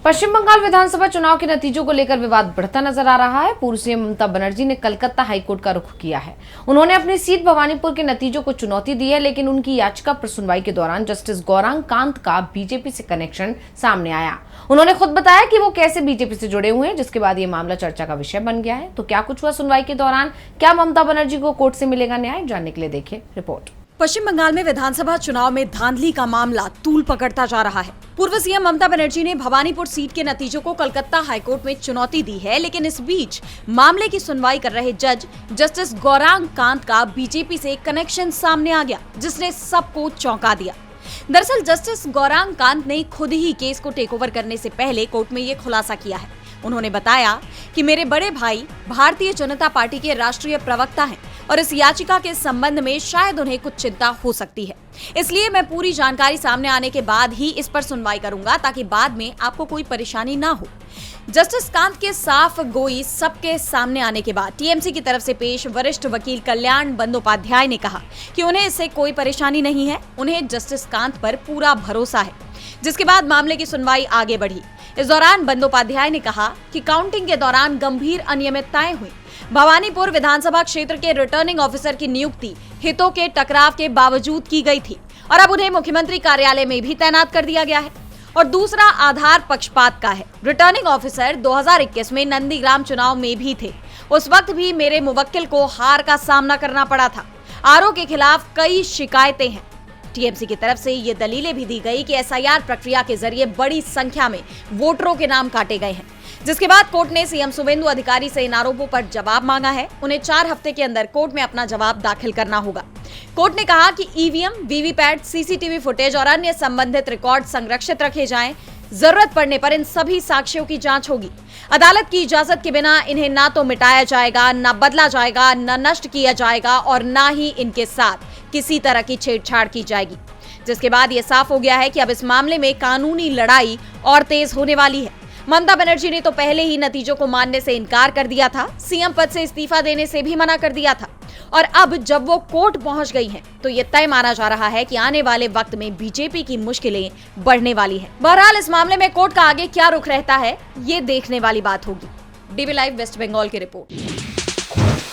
पश्चिम बंगाल विधानसभा चुनाव के नतीजों को लेकर विवाद बढ़ता नजर आ रहा है। पूर्व सीएम ममता बनर्जी ने कलकत्ता हाईकोर्ट का रुख किया है। उन्होंने अपनी सीट भवानीपुर के नतीजों को चुनौती दी है, लेकिन उनकी याचिका पर सुनवाई के दौरान जस्टिस गौरांग कांत का बीजेपी से कनेक्शन सामने आया। उन्होंने खुद बताया कि वो कैसे बीजेपी से जुड़े हुए हैं, जिसके बाद ये मामला चर्चा का विषय बन गया है। तो क्या कुछ हुआ सुनवाई के दौरान? क्या ममता बनर्जी को कोर्ट से मिलेगा न्याय? जानने के लिए देखिए रिपोर्ट। पश्चिम बंगाल में विधानसभा चुनाव में धांधली का मामला तूल पकड़ता जा रहा है। पूर्व सीएम ममता बनर्जी ने भवानीपुर सीट के नतीजों को कलकत्ता हाईकोर्ट में चुनौती दी है, लेकिन इस बीच मामले की सुनवाई कर रहे जज जस्टिस गौरांग कांत का बीजेपी से कनेक्शन सामने आ गया, जिसने सबको चौंका दिया। दरअसल जस्टिस गौरांग कांत ने खुद ही केस को टेक ओवर करने से पहले कोर्ट में ये खुलासा किया है। उन्होंने बताया कि मेरे बड़े भाई भारतीय जनता पार्टी के राष्ट्रीय प्रवक्ता हैं और इस याचिका के संबंध में शायद उन्हें कुछ चिंता हो सकती है, इसलिए मैं पूरी जानकारी सामने आने के बाद ही इस पर सुनवाई करूंगा, ताकि बाद में आपको कोई परेशानी ना हो। जस्टिस कांत के साफ गोई सबके सामने आने के बाद टीएमसी की तरफ से पेश वरिष्ठ वकील कल्याण बंदोपाध्याय ने कहा कि उन्हें इससे कोई परेशानी नहीं है, उन्हें जस्टिस कांत पर पूरा भरोसा है। जिसके बाद मामले की सुनवाई आगे बढ़ी। इस दौरान बंदोपाध्याय ने कहा कि काउंटिंग के दौरान गंभीर अनियमितताएं हुई। भवानीपुर विधानसभा क्षेत्र के रिटर्निंग ऑफिसर की नियुक्ति हितों के टकराव के बावजूद की गई थी और अब उन्हें मुख्यमंत्री कार्यालय में भी तैनात कर दिया गया है। और दूसरा आधार पक्षपात का है। रिटर्निंग ऑफिसर 2021 में नंदीग्राम चुनाव में भी थे। उस वक्त भी मेरे मुवक्किल को हार का सामना करना पड़ा था। आरओ के खिलाफ कई शिकायतें हैं। टीएमसी की तरफ से ये दलीलें भी दी गई कि एसआईआर प्रक्रिया के जरिए बड़ी संख्या में वोटरों के नाम काटे गए हैं। जिसके बाद कोर्ट ने सीएम शुवेंदु अधिकारी से इन आरोपों पर जवाब मांगा है। उन्हें 4 हफ्ते के अंदर कोर्ट में अपना जवाब दाखिल करना होगा। कोर्ट ने कहा कि ईवीएम, वीवीपैट, सीसीटीवी फुटेज और अन्य संबंधित रिकॉर्ड संरक्षित रखे जाएं। जरूरत पड़ने पर इन सभी साक्ष्यों की जांच होगी। अदालत की इजाजत के बिना इन्हें ना तो मिटाया जाएगा, ना बदला जाएगा, ना नष्ट किया जाएगा और ना ही इनके साथ किसी तरह की छेड़छाड़ की जाएगी। जिसके बाद यह साफ हो गया है कि अब इस मामले में कानूनी लड़ाई और तेज होने वाली है। ममता बनर्जी ने तो पहले ही नतीजों को मानने से इनकार कर दिया था, सीएम पद से इस्तीफा देने से भी मना कर दिया था और अब जब वो कोर्ट पहुंच गई हैं, तो ये तय माना जा रहा है कि आने वाले वक्त में बीजेपी की मुश्किलें बढ़ने वाली हैं। बहरहाल इस मामले में कोर्ट का आगे क्या रुख रहता है, ये देखने वाली बात होगी। डीवी लाइव वेस्ट बंगाल की रिपोर्ट।